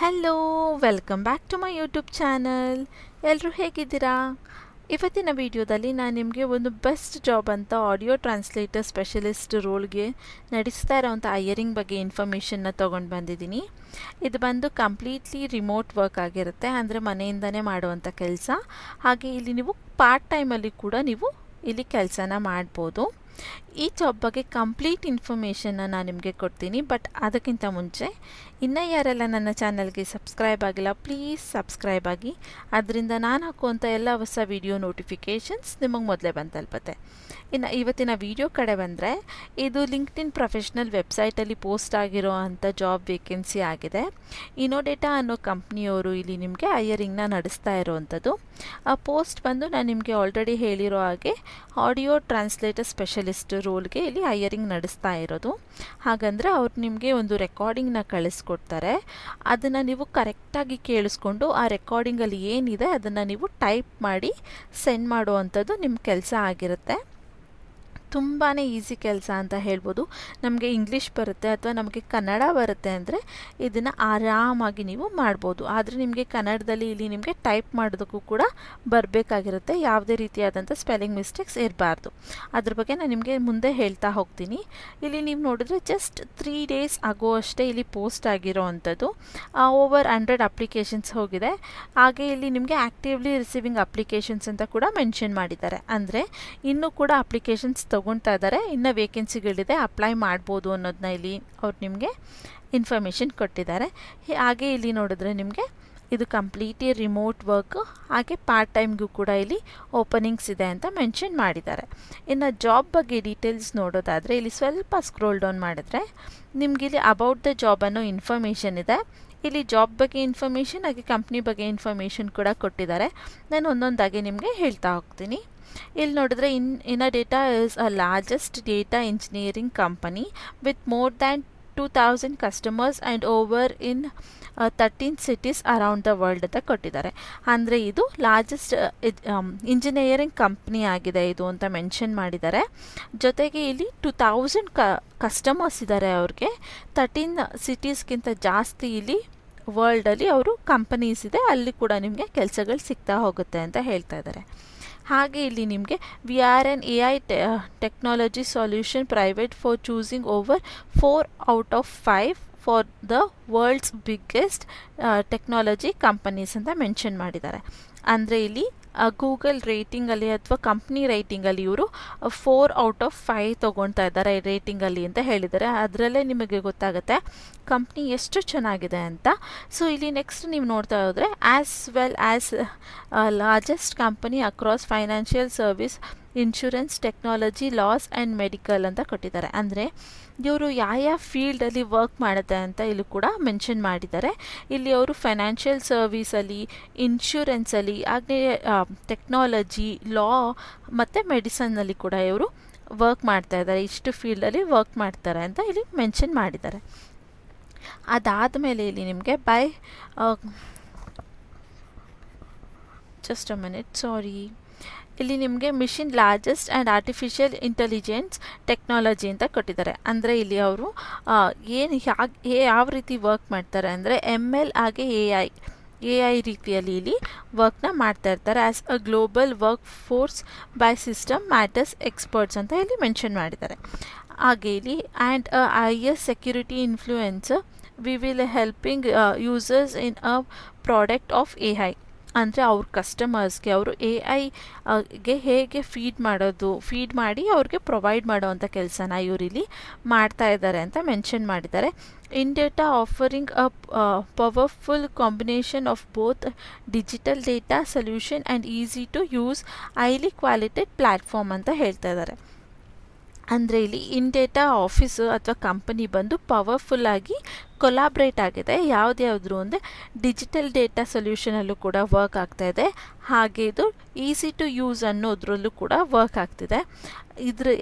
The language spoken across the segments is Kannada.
Hello, welcome back to my YouTube channel. ಎಲ್ಲರೂ ಹೇಗಿದ್ದೀರಾ? ಇವತ್ತಿನ ವಿಡಿಯೋದಲ್ಲಿ ನಾನು ನಿಮಗೆ ಒಂದು ಬೆಸ್ಟ್ ಜಾಬ್ ಅಂತ ಆಡಿಯೋ ಟ್ರಾನ್ಸ್ಲೇಟರ್ ಸ್ಪೆಷಲಿಸ್ಟ್ ರೋಲ್ಗೆ ನಡೆಸ್ತಾ ಇರೋವಂಥ ಹೈಯರಿಂಗ್ ಬಗ್ಗೆ ಇನ್ಫಾರ್ಮೇಷನ್ನ ತೊಗೊಂಡು ಬಂದಿದ್ದೀನಿ. ಇದು ಬಂದು ಕಂಪ್ಲೀಟ್ಲಿ ರಿಮೋಟ್ ವರ್ಕ್ ಆಗಿರುತ್ತೆ, ಅಂದರೆ ಮನೆಯಿಂದನೇ ಮಾಡುವಂಥ ಕೆಲಸ. ಹಾಗೆ ಇಲ್ಲಿ ನೀವು ಪಾರ್ಟ್ ಟೈಮಲ್ಲಿ ಕೂಡ ನೀವು ಇಲ್ಲಿ ಕೆಲಸನ ಮಾಡ್ಬೋದು. ಈ ಜಾಬ್ ಬಗ್ಗೆ ಕಂಪ್ಲೀಟ್ ಇನ್ಫಾರ್ಮೇಷನ್ನ ನಾನು ನಿಮಗೆ ಕೊಡ್ತೀನಿ. ಬಟ್ ಅದಕ್ಕಿಂತ ಮುಂಚೆ ಇನ್ನೂ ಯಾರೆಲ್ಲ ನನ್ನ ಚಾನಲ್ಗೆ ಸಬ್ಸ್ಕ್ರೈಬ್ ಆಗಿಲ್ಲ, ಪ್ಲೀಸ್ ಸಬ್ಸ್ಕ್ರೈಬ್ ಆಗಿ. ಅದರಿಂದ ನಾನು ಹಾಕುವಂಥ ಎಲ್ಲ ಹೊಸ ವಿಡಿಯೋ ನೋಟಿಫಿಕೇಷನ್ಸ್ ನಿಮಗೆ ಮೊದಲೇ ಬಂದು ತಲುಪುತ್ತೆ. ಇನ್ನು ಇವತ್ತಿನ ವಿಡಿಯೋ ಕಡೆ ಬಂದರೆ, ಇದು ಲಿಂಕ್ಡ್ಇನ್ ಪ್ರೊಫೆಷ್ನಲ್ ವೆಬ್ಸೈಟಲ್ಲಿ ಪೋಸ್ಟ್ ಆಗಿರೋ ಅಂಥ ಜಾಬ್ ವೇಕೆನ್ಸಿ ಆಗಿದೆ. ಇನೋಡೇಟಾ ಅನ್ನೋ ಕಂಪ್ನಿಯವರು ಇಲ್ಲಿ ನಿಮಗೆ ಹೈಯರಿಂಗ್ನ ನಡೆಸ್ತಾ ಇರೋವಂಥದ್ದು. ಆ ಪೋಸ್ಟ್ ಬಂದು ನಾನು ನಿಮಗೆ ಆಲ್ರೆಡಿ ಹೇಳಿರೋ ಹಾಗೆ ಆಡಿಯೋ ಟ್ರಾನ್ಸ್ಲೇಟರ್ ಸ್ಪೆಷಲಿಸ್ಟ್ ರೋಲ್ಗೆ ಇಲ್ಲಿ ಹೈಯರಿಂಗ್ ನಡೆಸ್ತಾ ಇರೋದು. ಹಾಗಂದರೆ ಅವ್ರು ನಿಮಗೆ ಒಂದು ರೆಕಾರ್ಡಿಂಗ್ನ ಕಳಿಸ್ಕೊಡ್ತಾರೆ. ಅದನ್ನು ನೀವು ಕರೆಕ್ಟಾಗಿ ಕೇಳಿಸ್ಕೊಂಡು ಆ ರೆಕಾರ್ಡಿಂಗಲ್ಲಿ ಏನಿದೆ ಅದನ್ನು ನೀವು ಟೈಪ್ ಮಾಡಿ ಸೆಂಡ್ ಮಾಡುವಂಥದ್ದು ನಿಮ್ಮ ಕೆಲಸ ಆಗಿರುತ್ತೆ. ತುಂಬಾ ಈಸಿ ಕೆಲಸ ಅಂತ ಹೇಳ್ಬೋದು. ನಮಗೆ ಇಂಗ್ಲೀಷ್ ಬರುತ್ತೆ ಅಥವಾ ನಮಗೆ ಕನ್ನಡ ಬರುತ್ತೆ ಅಂದರೆ ಇದನ್ನು ಆರಾಮಾಗಿ ನೀವು ಮಾಡ್ಬೋದು. ಆದರೆ ನಿಮಗೆ ಕನ್ನಡದಲ್ಲಿ ಇಲ್ಲಿ ನಿಮಗೆ ಟೈಪ್ ಮಾಡೋದಕ್ಕೂ ಕೂಡ ಬರಬೇಕಾಗಿರುತ್ತೆ. ಯಾವುದೇ ರೀತಿಯಾದಂಥ ಸ್ಪೆಲ್ಲಿಂಗ್ ಮಿಸ್ಟೇಕ್ಸ್ ಇರಬಾರ್ದು. ಅದ್ರ ಬಗ್ಗೆ ನಾನು ನಿಮಗೆ ಮುಂದೆ ಹೇಳ್ತಾ ಹೋಗ್ತೀನಿ. ಇಲ್ಲಿ ನೀವು ನೋಡಿದ್ರೆ ಜಸ್ಟ್ 3 days ಆಗೋ ಅಷ್ಟೇ ಇಲ್ಲಿ ಪೋಸ್ಟ್ ಆಗಿರೋ ಅಂಥದ್ದು. ಓವರ್ 100 ಅಪ್ಲಿಕೇಶನ್ಸ್ ಹೋಗಿದೆ. ಹಾಗೆ ಇಲ್ಲಿ ನಿಮಗೆ ಆ್ಯಕ್ಟಿವ್ಲಿ ರಿಸೀವಿಂಗ್ ಅಪ್ಲಿಕೇಶನ್ಸ್ ಅಂತ ಕೂಡ ಮೆನ್ಷನ್ ಮಾಡಿದ್ದಾರೆ. ಅಂದರೆ ಇನ್ನೂ ಕೂಡ ಅಪ್ಲಿಕೇಶನ್ಸ್ ತೊಗೊಳ್ತಾ ಇದ್ದಾರೆ, ಇನ್ನೂ ವೇಕೆನ್ಸಿಗಳಿದೆ, ಅಪ್ಲೈ ಮಾಡ್ಬೋದು ಅನ್ನೋದನ್ನ ಇಲ್ಲಿ ಅವ್ರು ನಿಮಗೆ ಇನ್ಫಾರ್ಮೇಷನ್ ಕೊಟ್ಟಿದ್ದಾರೆ. ಹಾಗೆ ಇಲ್ಲಿ ನೋಡಿದ್ರೆ ನಿಮಗೆ ಇದು ಕಂಪ್ಲೀಟ್ಲಿ ರಿಮೋಟ್ ವರ್ಕ್, ಹಾಗೆ ಪಾರ್ಟ್ ಟೈಮ್ಗೂ ಕೂಡ ಇಲ್ಲಿ ಓಪನಿಂಗ್ಸ್ ಇದೆ ಅಂತ ಮೆನ್ಷನ್ ಮಾಡಿದ್ದಾರೆ. ಇನ್ನು ಜಾಬ್ ಬಗ್ಗೆ ಡೀಟೇಲ್ಸ್ ನೋಡೋದಾದರೆ ಇಲ್ಲಿ ಸ್ವಲ್ಪ ಸ್ಕ್ರೋಲ್ ಡೌನ್ ಮಾಡಿದ್ರೆ ನಿಮಗೆ ಇಲ್ಲಿ ಅಬೌಟ್ ದ ಜಾಬ್ ಅನ್ನೋ ಇನ್ಫಾರ್ಮೇಷನ್ ಇದೆ. ಇಲ್ಲಿ ಜಾಬ್ ಬಗ್ಗೆ ಇನ್ಫಾರ್ಮೇಷನ್ ಹಾಗೆ ಕಂಪ್ನಿ ಬಗ್ಗೆ ಇನ್ಫಾರ್ಮೇಷನ್ ಕೂಡ ಕೊಟ್ಟಿದ್ದಾರೆ. ನಾನು ಒಂದೊಂದಾಗಿ ನಿಮಗೆ ಹೇಳ್ತಾ ಹೋಗ್ತೀನಿ. ಇಲ್ಲಿ ನೋಡಿದ್ರೆ Innodata is a largest data engineering company with more than 2000 customers and over in 13 cities around the world ಅಂತ ಕೊಟ್ಟಿದ್ದಾರೆ. ಅಂದರೆ ಇದು ಲಾರ್ಜೆಸ್ಟ್ ಇಂಜಿನಿಯರಿಂಗ್ ಕಂಪ್ನಿ ಆಗಿದೆ ಇದು ಅಂತ ಮೆನ್ಷನ್ ಮಾಡಿದ್ದಾರೆ. ಜೊತೆಗೆ ಇಲ್ಲಿ 2000 ಕಸ್ಟಮರ್ಸ್ ಇದ್ದಾರೆ ಅವ್ರಿಗೆ. 13 cities ಜಾಸ್ತಿ ಇಲ್ಲಿ ವರ್ಲ್ಡಲ್ಲಿ ಅವರು ಕಂಪನೀಸ್ ಇದೆ, ಅಲ್ಲಿ ಕೂಡ ನಿಮಗೆ ಕೆಲಸಗಳು ಸಿಗ್ತಾ ಹೋಗುತ್ತೆ ಅಂತ ಹೇಳ್ತಾ ಇದ್ದಾರೆ. ಹಾಗೆ ಇಲ್ಲಿ ನಿಮಗೆ we are an AI technology solution private for choosing over 4 out of 5 for the world's biggest technology companies ಅಂತ ಮೆನ್ಷನ್ ಮಾಡಿದ್ದಾರೆ. ಅಂದರೆ ಇಲ್ಲಿ ಗೂಗಲ್ ರೇಟಿಂಗಲ್ಲಿ ಅಥವಾ ಕಂಪ್ನಿ ರೇಟಿಂಗಲ್ಲಿ ಇವರು 4 out of 5 ತೊಗೊಳ್ತಾ ಇದ್ದಾರೆ ರೇಟಿಂಗಲ್ಲಿ ಅಂತ ಹೇಳಿದ್ದಾರೆ. ಅದರಲ್ಲೇ ನಿಮಗೆ ಗೊತ್ತಾಗುತ್ತೆ ಕಂಪ್ನಿ ಎಷ್ಟು ಚೆನ್ನಾಗಿದೆ ಅಂತ. ಸೊ ಇಲ್ಲಿ ನೆಕ್ಸ್ಟ್ ನೀವು ನೋಡ್ತಾ ಹೋದರೆ as well as largest company across financial service, insurance, technology, loss and medical ಅಂತ ಕೊಟ್ಟಿದ್ದಾರೆ. ಅಂದರೆ ಇವರು ಯಾವ ಫೀಲ್ಡಲ್ಲಿ ವರ್ಕ್ ಮಾಡುತ್ತೆ ಅಂತ ಇಲ್ಲಿ ಕೂಡ ಮೆನ್ಷನ್ ಮಾಡಿದ್ದಾರೆ. ಇಲ್ಲಿ ಅವರು ಫೈನಾನ್ಷಿಯಲ್ ಸರ್ವೀಸಲ್ಲಿ, ಇನ್ಶೂರೆನ್ಸಲ್ಲಿ, ಹಾಗೆ ಟೆಕ್ನಾಲಜಿ, ಲಾ ಮತ್ತು ಮೆಡಿಸನ್ನಲ್ಲಿ ಕೂಡ ಇವರು ವರ್ಕ್ ಮಾಡ್ತಾ ಇದ್ದಾರೆ. ಇಷ್ಟು ಫೀಲ್ಡಲ್ಲಿ ವರ್ಕ್ ಮಾಡ್ತಾರೆ ಅಂತ ಇಲ್ಲಿ ಮೆನ್ಷನ್ ಮಾಡಿದ್ದಾರೆ. ಅದಾದಮೇಲೆ ಇಲ್ಲಿ ನಿಮಗೆ ಜಸ್ಟ್ ಅ ಮಿನಿಟ್, ಸಾರಿ, ಇಲ್ಲಿ ನಿಮಗೆ machine largest and artificial intelligence technology ಅಂತ ಕೊಟ್ಟಿದ್ದಾರೆ. ಅಂದರೆ ಇಲ್ಲಿ ಅವರು ಯಾವ ರೀತಿ ವರ್ಕ್ ಮಾಡ್ತಾರೆ ಅಂದರೆ ML ಹಾಗೆ AI ರೀತಿಯಲ್ಲಿ ಇಲ್ಲಿ ವರ್ಕ್ನ ಮಾಡ್ತಾ ಇರ್ತಾರೆ. As a global work force by system matters experts ಅಂತ ಇಲ್ಲಿ ಮೆನ್ಷನ್ ಮಾಡಿದ್ದಾರೆ. ಹಾಗೆ ಇಲ್ಲಿ and IS security influence we will helping users in a product of AI. ಅಂದರೆ ಅವ್ರ ಕಸ್ಟಮರ್ಸ್ಗೆ ಅವರು AI ಹೇಗೆ ಫೀಡ್ ಮಾಡಿ ಅವ್ರಿಗೆ ಪ್ರೊವೈಡ್ ಮಾಡೋವಂಥ ಕೆಲಸನ ಇವರಿಲ್ಲಿ ಮಾಡ್ತಾ ಇದ್ದಾರೆ ಅಂತ ಮೆನ್ಷನ್ ಮಾಡಿದ್ದಾರೆ. Innodata offering a powerful combination of both digital data solution and easy to use highly quality platform ಅಂತ ಹೇಳ್ತಾ ಇದ್ದಾರೆ. ಅಂದರೆ ಇಲ್ಲಿ ಇನ್ ಡೇಟಾ ಆಫೀಸು ಅಥವಾ ಕಂಪನಿ ಬಂದು ಪವರ್ಫುಲ್ಲಾಗಿ ಕೊಲಾಬ್ರೇಟ್ ಆಗಿದೆ. ಯಾವುದ್ಯಾವುದು ಅಂದರೆ ಡಿಜಿಟಲ್ ಡೇಟಾ ಸೊಲ್ಯೂಷನಲ್ಲೂ ಕೂಡ ವರ್ಕ್ ಆಗ್ತಾಯಿದೆ, ಹಾಗೆ ಇದು ಈಸಿ ಟು ಯೂಸ್ ಅನ್ನೋದ್ರಲ್ಲೂ ಕೂಡ ವರ್ಕ್ ಆಗ್ತಿದೆ.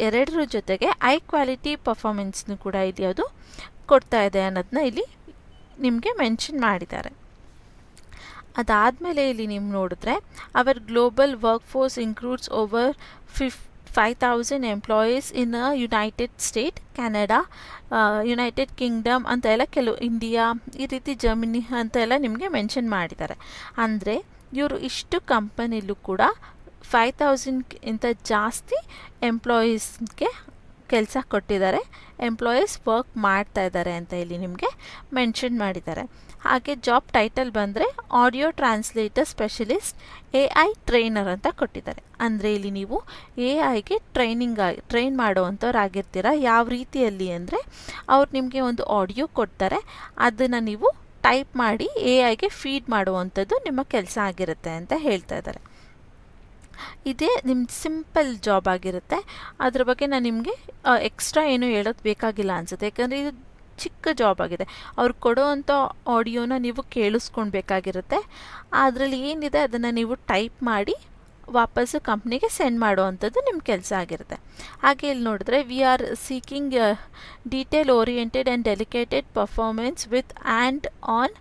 ಎರಡರ ಜೊತೆಗೆ ಹೈ ಕ್ವಾಲಿಟಿ ಪರ್ಫಾರ್ಮೆನ್ಸ್ನು ಕೂಡ ಇಲ್ಲಿ ಅದು ಕೊಡ್ತಾ ಇದೆ ಅನ್ನೋದನ್ನ ಇಲ್ಲಿ ನಿಮಗೆ ಮೆನ್ಷನ್ ಮಾಡಿದ್ದಾರೆ. ಅದಾದಮೇಲೆ ಇಲ್ಲಿ ನೀವು ನೋಡಿದ್ರೆ our global workforce includes over 5,000 employees in United State, Canada, United Kingdom ಅಂತ ಎಲ್ಲ ಕೆಲವು, ಇಂಡಿಯಾ, ಈ ರೀತಿ ಜರ್ಮನಿ ಅಂತ ಎಲ್ಲ ನಿಮಗೆ ಮೆನ್ಷನ್ ಮಾಡಿದ್ದಾರೆ. ಅಂದರೆ ಇವರು ಇಷ್ಟು ಕಂಪನಿಲೂ ಕೂಡ 5,000 ಜಾಸ್ತಿ ಎಂಪ್ಲಾಯೀಸ್ಗೆ ಕೆಲಸ ಕೊಟ್ಟಿದ್ದಾರೆ, ಎಂಪ್ಲಾಯೀಸ್ ವರ್ಕ್ ಮಾಡ್ತಾ ಇದ್ದಾರೆ ಅಂತ ಇಲ್ಲಿ ನಿಮಗೆ ಮೆನ್ಷನ್ ಮಾಡಿದ್ದಾರೆ. ಹಾಗೆ ಜಾಬ್ ಟೈಟಲ್ ಬಂದರೆ audio translator specialist AI trainer ಅಂತ ಕೊಟ್ಟಿದ್ದಾರೆ. ಅಂದರೆ ಇಲ್ಲಿ ನೀವು AI ಟ್ರೈನ್ ಮಾಡೋವಂಥವ್ರಾಗಿರ್ತೀರ. ಯಾವ ರೀತಿಯಲ್ಲಿ ಅಂದರೆ ಅವ್ರು ನಿಮಗೆ ಒಂದು ಆಡಿಯೋ ಕೊಡ್ತಾರೆ, ಅದನ್ನು ನೀವು ಟೈಪ್ ಮಾಡಿ AIಗೆ ಫೀಡ್ ಮಾಡುವಂಥದ್ದು ನಿಮ್ಮ ಕೆಲಸ ಆಗಿರುತ್ತೆ ಅಂತ ಹೇಳ್ತಾ ಇದ್ದಾರೆ. ಇದೇ ನಿಮ್ಮ ಸಿಂಪಲ್ ಜಾಬ್ ಆಗಿರುತ್ತೆ. ಅದ್ರ ಬಗ್ಗೆ ನಾನು ನಿಮಗೆ ಎಕ್ಸ್ಟ್ರಾ ಏನೂ ಹೇಳೋದು ಬೇಕಾಗಿಲ್ಲ ಅನಿಸುತ್ತೆ, ಯಾಕಂದರೆ ಇದು ಚಿಕ್ಕ ಜಾಬ್ ಆಗಿದೆ. ಅವ್ರು ಕೊಡೋವಂಥ ಆಡಿಯೋನ ನೀವು ಕೇಳಿಸ್ಕೊಳ್ಬೇಕಾಗಿರುತ್ತೆ. ಅದರಲ್ಲಿ ಏನಿದೆ ಅದನ್ನು ನೀವು ಟೈಪ್ ಮಾಡಿ ವಾಪಸ್ಸು ಕಂಪ್ನಿಗೆ ಸೆಂಡ್ ಮಾಡುವಂಥದ್ದು ನಿಮ್ಮ ಕೆಲಸ ಆಗಿರುತ್ತೆ. ಹಾಗೆ ಇಲ್ಲಿ ನೋಡಿದ್ರೆ we are seeking detail oriented and dedicated performance with and on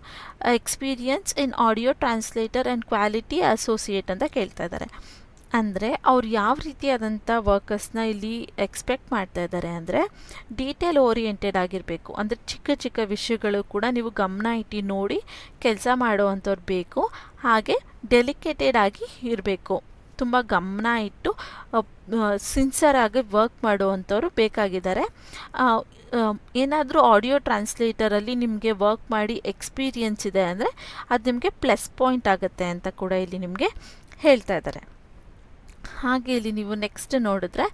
experience in audio translator and quality associate ಅಂತ ಕೇಳ್ತಾ ಇದ್ದಾರೆ. ಅಂದರೆ ಅವ್ರು ಯಾವ ರೀತಿಯಾದಂಥ ವರ್ಕರ್ಸ್ನ ಇಲ್ಲಿ ಎಕ್ಸ್ಪೆಕ್ಟ್ ಮಾಡ್ತಾ ಇದ್ದಾರೆ ಅಂದರೆ ಡೀಟೇಲ್ ಓರಿಯೆಂಟೆಡ್ ಆಗಿರಬೇಕು. ಅಂದರೆ ಚಿಕ್ಕ ಚಿಕ್ಕ ವಿಷಯಗಳು ಕೂಡ ನೀವು ಗಮನ ಇಟ್ಟು ನೋಡಿ ಕೆಲಸ ಮಾಡುವಂಥವ್ರು ಬೇಕು. ಹಾಗೆ ಡೆಲಿಕೇಟೆಡ್ ಆಗಿ ಇರಬೇಕು, ತುಂಬ ಗಮನ ಇಟ್ಟು ಸಿನ್ಸಿಯರಾಗಿ ವರ್ಕ್ ಮಾಡುವಂಥವ್ರು ಬೇಕಾಗಿದ್ದಾರೆ. ಏನಾದರೂ ಆಡಿಯೋ ಟ್ರಾನ್ಸ್ಲೇಟರಲ್ಲಿ ನಿಮಗೆ ವರ್ಕ್ ಮಾಡಿ ಎಕ್ಸ್ಪೀರಿಯನ್ಸ್ ಇದೆ ಅಂದರೆ ಅದು ನಿಮಗೆ ಪ್ಲಸ್ ಪಾಯಿಂಟ್ ಆಗುತ್ತೆ ಅಂತ ಕೂಡ ಇಲ್ಲಿ ನಿಮಗೆ ಹೇಳ್ತಾ ಇದ್ದಾರೆ. ಹಾಗೆ ಇಲ್ಲಿ ನೀವು ನೆಕ್ಸ್ಟ್ ನೋಡಿದ್ರೆ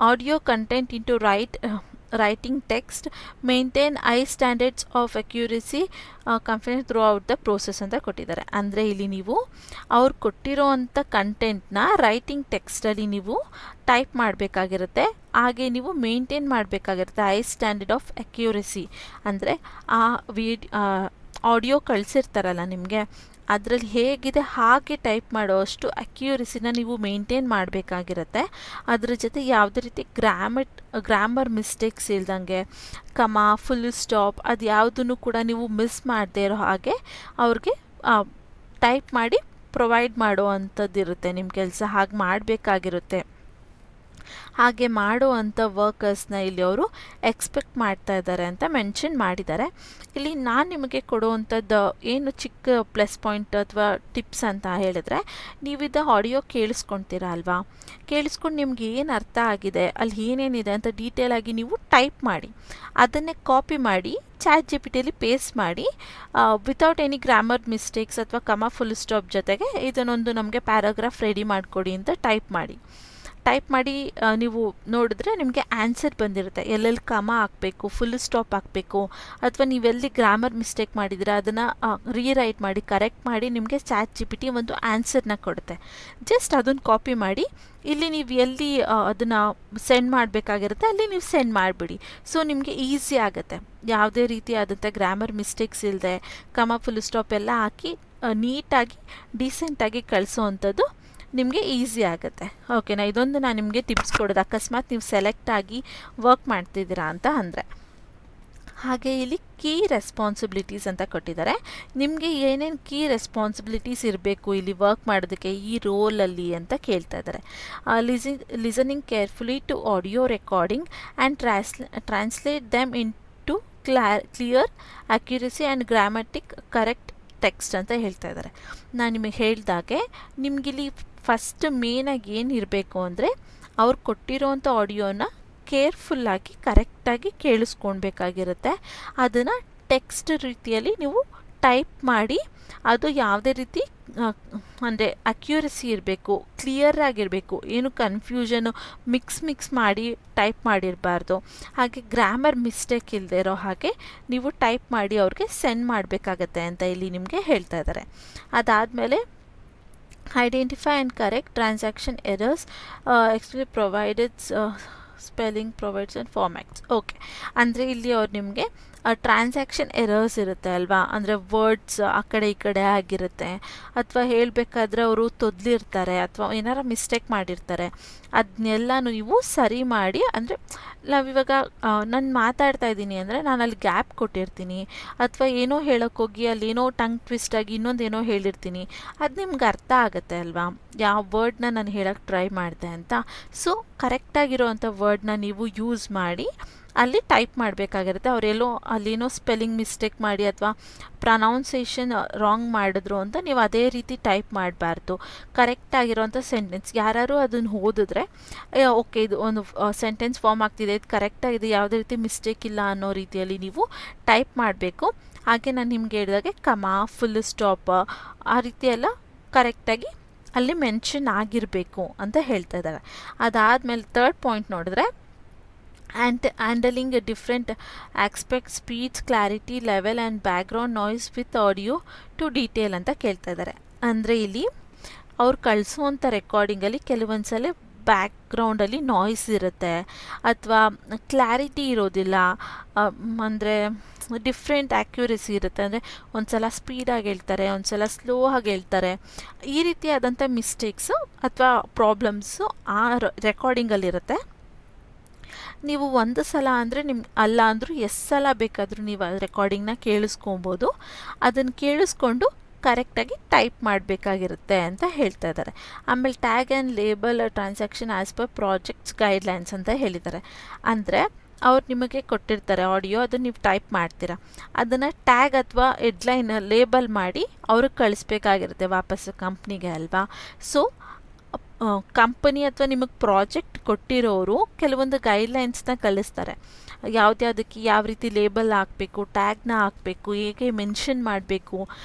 audio content into writing text, maintain high standards of accuracy confidence throughout the process ಅಂತ ಕೊಟ್ಟಿದ್ದಾರೆ. ಅಂದರೆ ಇಲ್ಲಿ ನೀವು ಅವ್ರು ಕೊಟ್ಟಿರೋವಂಥ ಕಂಟೆಂಟ್ನ ರೈಟಿಂಗ್ ಟೆಕ್ಸ್ಟಲ್ಲಿ ನೀವು ಟೈಪ್ ಮಾಡಬೇಕಾಗಿರುತ್ತೆ. ಹಾಗೆ ನೀವು ಮೇಂಟೈನ್ ಮಾಡಬೇಕಾಗಿರುತ್ತೆ ಐ ಸ್ಟ್ಯಾಂಡರ್ಡ್ ಆಫ್ ಅಕ್ಯುರಸಿ. ಅಂದರೆ ಆ ಆಡಿಯೋ ಕಳಿಸಿರ್ತಾರಲ್ಲ ನಿಮಗೆ, ಅದರಲ್ಲಿ ಹೇಗಿದೆ ಹಾಗೆ ಟೈಪ್ ಮಾಡೋಷ್ಟು ಅಕ್ಯುರಸಿನ ನೀವು ಮೇಂಟೈನ್ ಮಾಡಬೇಕಾಗಿರುತ್ತೆ. ಅದ್ರ ಜೊತೆ ಯಾವುದೇ ರೀತಿ ಗ್ರಾಮರ್ ಮಿಸ್ಟೇಕ್ಸ್ ಇಲ್ದಂಗೆ, ಕಮಾ, ಫುಲ್ ಸ್ಟಾಪ್ ಅದು ಯಾವುದನ್ನು ಕೂಡ ನೀವು ಮಿಸ್ ಮಾಡದೇ ಇರೋ ಹಾಗೆ ಅವ್ರಿಗೆ ಟೈಪ್ ಮಾಡಿ ಪ್ರೊವೈಡ್ ಮಾಡುವಂಥದ್ದು ಇರುತ್ತೆ ನಿಮ್ಮ ಕೆಲಸ. ಹಾಗೆ ಮಾಡಬೇಕಾಗಿರುತ್ತೆ. ಹಾಗೆ ಮಾಡುವಂಥ ವರ್ಕರ್ಸ್ನ ಇಲ್ಲಿ ಅವರು ಎಕ್ಸ್ಪೆಕ್ಟ್ ಮಾಡ್ತಾ ಇದ್ದಾರೆ ಅಂತ ಮೆನ್ಷನ್ ಮಾಡಿದ್ದಾರೆ. ಇಲ್ಲಿ ನಾನು ನಿಮಗೆ ಕೊಡುವಂಥದ್ದು ಏನು ಚಿಕ್ಕ ಪ್ಲಸ್ ಪಾಯಿಂಟ್ ಅಥವಾ ಟಿಪ್ಸ್ ಅಂತ ಹೇಳಿದ್ರೆ, ನೀವಿದ್ದ ಆಡಿಯೋ ಕೇಳಿಸ್ಕೊಳ್ತೀರ ಅಲ್ವಾ, ಕೇಳಿಸ್ಕೊಂಡು ನಿಮ್ಗೆ ಏನು ಅರ್ಥ ಆಗಿದೆ, ಅಲ್ಲಿ ಏನೇನಿದೆ ಅಂತ ಡೀಟೇಲಾಗಿ ನೀವು ಟೈಪ್ ಮಾಡಿ, ಅದನ್ನೇ ಕಾಪಿ ಮಾಡಿ ChatGPTಯಲ್ಲಿ ಪೇಸ್ಟ್ ಮಾಡಿ ವಿತೌಟ್ ಎನಿ ಗ್ರಾಮರ್ ಮಿಸ್ಟೇಕ್ಸ್ ಅಥವಾ ಕಮಾ ಫುಲ್ ಸ್ಟಾಪ್ ಜೊತೆಗೆ ಇದನ್ನೊಂದು ನಮಗೆ ಪ್ಯಾರಾಗ್ರಾಫ್ ರೆಡಿ ಮಾಡಿಕೊಡಿ ಅಂತ ಟೈಪ್ ಮಾಡಿ ನೀವು ನೋಡಿದ್ರೆ ನಿಮಗೆ ಆನ್ಸರ್ ಬಂದಿರುತ್ತೆ. ಎಲ್ಲೆಲ್ಲಿ ಕಮ ಹಾಕಬೇಕು, ಫುಲ್ ಸ್ಟಾಪ್ ಹಾಕಬೇಕು, ಅಥವಾ ನೀವೆಲ್ಲಿ ಗ್ರಾಮರ್ ಮಿಸ್ಟೇಕ್ ಮಾಡಿದರೆ ಅದನ್ನು ರೀರೈಟ್ ಮಾಡಿ ಕರೆಕ್ಟ್ ಮಾಡಿ ನಿಮಗೆ ChatGPT ಒಂದು ಆನ್ಸರ್ನ ಕೊಡುತ್ತೆ. ಜಸ್ಟ್ ಅದನ್ನು ಕಾಪಿ ಮಾಡಿ ಇಲ್ಲಿ ನೀವು ಎಲ್ಲಿ ಅದನ್ನು ಸೆಂಡ್ ಮಾಡಬೇಕಾಗಿರುತ್ತೆ ಅಲ್ಲಿ ನೀವು ಸೆಂಡ್ ಮಾಡಿಬಿಡಿ. ಸೊ ನಿಮಗೆ ಈಸಿ ಆಗುತ್ತೆ. ಯಾವುದೇ ರೀತಿಯಾದಂಥ ಗ್ರಾಮರ್ ಮಿಸ್ಟೇಕ್ಸ್ ಇಲ್ಲದೆ ಕಮ ಫುಲ್ ಸ್ಟಾಪ್ ಎಲ್ಲ ಹಾಕಿ ನೀಟಾಗಿ ಡೀಸೆಂಟಾಗಿ ಕಳಿಸೋವಂಥದ್ದು ನಿಮಗೆ ಈಸಿ ಆಗುತ್ತೆ. ಓಕೆನಾ? ಇದೊಂದು ನಾನು ನಿಮಗೆ ಟಿಪ್ಸ್ ಕೊಡೋದು, ಅಕಸ್ಮಾತ್ ನೀವು ಸೆಲೆಕ್ಟ್ ಆಗಿ ವರ್ಕ್ ಮಾಡ್ತಿದ್ದೀರಾ ಅಂತ ಅಂದರೆ. ಹಾಗೆ ಇಲ್ಲಿ ಕೀ ರೆಸ್ಪಾನ್ಸಿಬಿಲಿಟೀಸ್ ಅಂತ ಕೊಟ್ಟಿದ್ದಾರೆ. ನಿಮಗೆ ಏನೇನು ಕೀ ರೆಸ್ಪಾನ್ಸಿಬಿಲಿಟೀಸ್ ಇರಬೇಕು ಇಲ್ಲಿ ವರ್ಕ್ ಮಾಡೋದಕ್ಕೆ ಈ ರೋಲಲ್ಲಿ ಅಂತ ಕೇಳ್ತಾ ಇದ್ದಾರೆ. Listening carefully to audio recording and translate them into clear accuracy and grammatic correct text ಅಂತ ಹೇಳ್ತಾ ಇದ್ದಾರೆ. ನಾನು ನಿಮಗೆ ಹೇಳಿದಾಗೆ ನಿಮಗಿಲ್ಲಿ ಫಸ್ಟ್ ಮೇನಾಗಿ ಏನು ಇರಬೇಕು ಅಂದರೆ ಅವ್ರು ಕೊಟ್ಟಿರೋವಂಥ ಆಡಿಯೋನ ಕೇರ್ಫುಲ್ಲಾಗಿ ಕರೆಕ್ಟಾಗಿ ಕೇಳಿಸ್ಕೊಳ್ಬೇಕಾಗಿರುತ್ತೆ. ಅದನ್ನು ಟೆಕ್ಸ್ಟ್ ರೀತಿಯಲ್ಲಿ ನೀವು ಟೈಪ್ ಮಾಡಿ, ಅದು ಯಾವುದೇ ರೀತಿ ಅಂದರೆ ಅಕ್ಯುರಸಿ ಇರಬೇಕು, ಕ್ಲಿಯರ್ ಆಗಿರಬೇಕು, ಏನು ಕನ್ಫ್ಯೂಷನು ಮಿಕ್ಸ್ ಮಾಡಿ ಟೈಪ್ ಮಾಡಿರಬಾರ್ದು. ಹಾಗೆ ಗ್ರಾಮರ್ ಮಿಸ್ಟೇಕ್ ಇಲ್ಲದೆ ಇರೋ ಹಾಗೆ ನೀವು ಟೈಪ್ ಮಾಡಿ ಅವ್ರಿಗೆ ಸೆಂಡ್ ಮಾಡಬೇಕಾಗತ್ತೆ ಅಂತ ಇಲ್ಲಿ ನಿಮಗೆ ಹೇಳ್ತಾ ಇದ್ದಾರೆ. ಅದಾದಮೇಲೆ identify and correct transaction errors explicitly provided spelling provides and formats. Okay, ಅಂದರೆ ಇಲ್ಲಿ ಅವ್ರು ನಿಮಗೆ ಟ್ರಾನ್ಸಾಕ್ಷನ್ ಎರರ್ಸ್ ಇರುತ್ತೆ ಅಲ್ವಾ, ಅಂದರೆ ವರ್ಡ್ಸ್ ಆ ಕಡೆ ಈ ಕಡೆ ಆಗಿರುತ್ತೆ, ಅಥವಾ ಹೇಳಬೇಕಾದ್ರೆ ಅವರು ತೊದಲಿರ್ತಾರೆ ಅಥವಾ ಏನಾರ ಮಿಸ್ಟೇಕ್ ಮಾಡಿರ್ತಾರೆ. ಅದನ್ನೆಲ್ಲ ನೀವು ಸರಿ ಮಾಡಿ, ಅಂದರೆ ನಾವಿವಾಗ ನಾನು ಮಾತಾಡ್ತಾ ಇದ್ದೀನಿ ಅಂದರೆ ನಾನು ಅಲ್ಲಿ ಗ್ಯಾಪ್ ಕೊಟ್ಟಿರ್ತೀನಿ, ಅಥವಾ ಏನೋ ಹೇಳೋಕ್ಕೋಗಿ ಅಲ್ಲಿ ಏನೋ ಟಂಗ್ ಟ್ವಿಸ್ಟ್ ಆಗಿ ಇನ್ನೊಂದೇನೋ ಹೇಳಿರ್ತೀನಿ. ಅದು ನಿಮ್ಗೆ ಅರ್ಥ ಆಗುತ್ತೆ ಅಲ್ವಾ, ಯಾವ ವರ್ಡ್ನ ನಾನು ಹೇಳೋಕ್ಕೆ ಟ್ರೈ ಮಾಡಿದೆ ಅಂತ. ಸೊ ಕರೆಕ್ಟಾಗಿರೋವಂಥ ವರ್ಡ್ನ ನೀವು ಯೂಸ್ ಮಾಡಿ ಅಲ್ಲಿ ಟೈಪ್ ಮಾಡಬೇಕಾಗಿರುತ್ತೆ. ಅವರೆಲ್ಲೋ ಅಲ್ಲೇನೋ ಸ್ಪೆಲ್ಲಿಂಗ್ ಮಿಸ್ಟೇಕ್ ಮಾಡಿ ಅಥವಾ ಪ್ರನೌನ್ಸೇಷನ್ ರಾಂಗ್ ಮಾಡಿದ್ರು ಅಂತ ನೀವು ಅದೇ ರೀತಿ ಟೈಪ್ ಮಾಡಬಾರ್ದು. ಕರೆಕ್ಟಾಗಿರೋಂಥ ಸೆಂಟೆನ್ಸ್ ಯಾರು ಅದನ್ನು ಓದಿದ್ರೆ ಓಕೆ ಇದು ಒಂದು ಸೆಂಟೆನ್ಸ್ ಫಾರ್ಮ್ ಆಗ್ತಿದೆ, ಇದು ಕರೆಕ್ಟಾಗಿದೆ, ಯಾವುದೇ ರೀತಿ ಮಿಸ್ಟೇಕ್ ಇಲ್ಲ ಅನ್ನೋ ರೀತಿಯಲ್ಲಿ ನೀವು ಟೈಪ್ ಮಾಡಬೇಕು. ಹಾಗೆ ನಾನು ನಿಮ್ಗೆ ಹೇಳಿದಾಗೆ ಕಮಾ, ಫುಲ್ ಸ್ಟಾಪ್ ಆ ರೀತಿ ಎಲ್ಲ ಕರೆಕ್ಟಾಗಿ ಅಲ್ಲಿ ಮೆನ್ಷನ್ ಆಗಿರಬೇಕು ಅಂತ ಹೇಳ್ತಾ ಇದ್ದಾರೆ. ಅದಾದಮೇಲೆ ಥರ್ಡ್ ಪಾಯಿಂಟ್ ನೋಡಿದ್ರೆ handling different aspect, speech, clarity, level and background noise with audio to detail ಅಂತ ಕೇಳ್ತಾ ಇದ್ದಾರೆ. ಅಂದರೆ ಇಲ್ಲಿ ಅವ್ರು ಕಳಿಸುವಂಥ ರೆಕಾರ್ಡಿಂಗಲ್ಲಿ ಕೆಲವೊಂದು ಸಲ ಬ್ಯಾಕ್ಗ್ರೌಂಡಲ್ಲಿ ನಾಯ್ಸ್ ಇರುತ್ತೆ ಅಥವಾ ಕ್ಲಾರಿಟಿ ಇರೋದಿಲ್ಲ, ಅಂದರೆ ಡಿಫ್ರೆಂಟ್ ಆ್ಯಕ್ಯುರಸಿ ಇರುತ್ತೆ. ಅಂದರೆ ಒಂದು ಸಲ ಸ್ಪೀಡಾಗಿ ಹೇಳ್ತಾರೆ, ಒಂದು ಸಲ ಸ್ಲೋ ಆಗಿ ಹೇಳ್ತಾರೆ. ಈ ರೀತಿಯಾದಂಥ ಮಿಸ್ಟೇಕ್ಸು ಅಥವಾ ಪ್ರಾಬ್ಲಮ್ಸು ಆ ರೆಕಾರ್ಡಿಂಗಲ್ಲಿರುತ್ತೆ. ನೀವು ಒಂದು ಸಲ ಅಂದರೆ ಅಲ್ಲ ಅಂದರೂ ಎಷ್ಟು ಸಲ ಬೇಕಾದರೂ ನೀವು ಆ ರೆಕಾರ್ಡಿಂಗ್ನ ಕೇಳಿಸ್ಕೊಬೋದು. ಅದನ್ನು ಕೇಳಿಸ್ಕೊಂಡು ಕರೆಕ್ಟಾಗಿ ಟೈಪ್ ಮಾಡಬೇಕಾಗಿರುತ್ತೆ ಅಂತ ಹೇಳ್ತಾ ಇದ್ದಾರೆ. ಆಮೇಲೆ tag and label transaction as per projects guidelines ಅಂತ ಹೇಳಿದ್ದಾರೆ. ಅಂದರೆ ಅವ್ರು ನಿಮಗೆ ಕೊಟ್ಟಿರ್ತಾರೆ ಆಡಿಯೋ, ಅದನ್ನು ನೀವು ಟೈಪ್ ಮಾಡ್ತೀರಾ, ಅದನ್ನು ಟ್ಯಾಗ್ ಅಥವಾ ಹೆಡ್ಲೈನ್ ಲೇಬಲ್ ಮಾಡಿ ಅವ್ರಿಗೆ ಕಳಿಸ್ಬೇಕಾಗಿರುತ್ತೆ ವಾಪಸ್ಸು ಕಂಪ್ನಿಗೆ ಅಲ್ವಾ. ಸೊ ಕಂಪನಿ ಅಥವಾ ನಿಮಗೆ ಪ್ರಾಜೆಕ್ಟ್ ಕೊಟ್ಟಿರೋರು ಕೆಲವೊಂದು ಗೈಡ್ಲೈನ್ಸ್ನ ಕಳಿಸ್ತಾರೆ. ಯಾವುದ್ಯಾವುದಕ್ಕೆ ಯಾವ ರೀತಿ ಲೇಬಲ್ ಹಾಕಬೇಕು, ಟ್ಯಾಗ್ನ ಹಾಕಬೇಕು, ಹೇಗೆ ಮೆನ್ಷನ್ ಮಾಡಬೇಕು,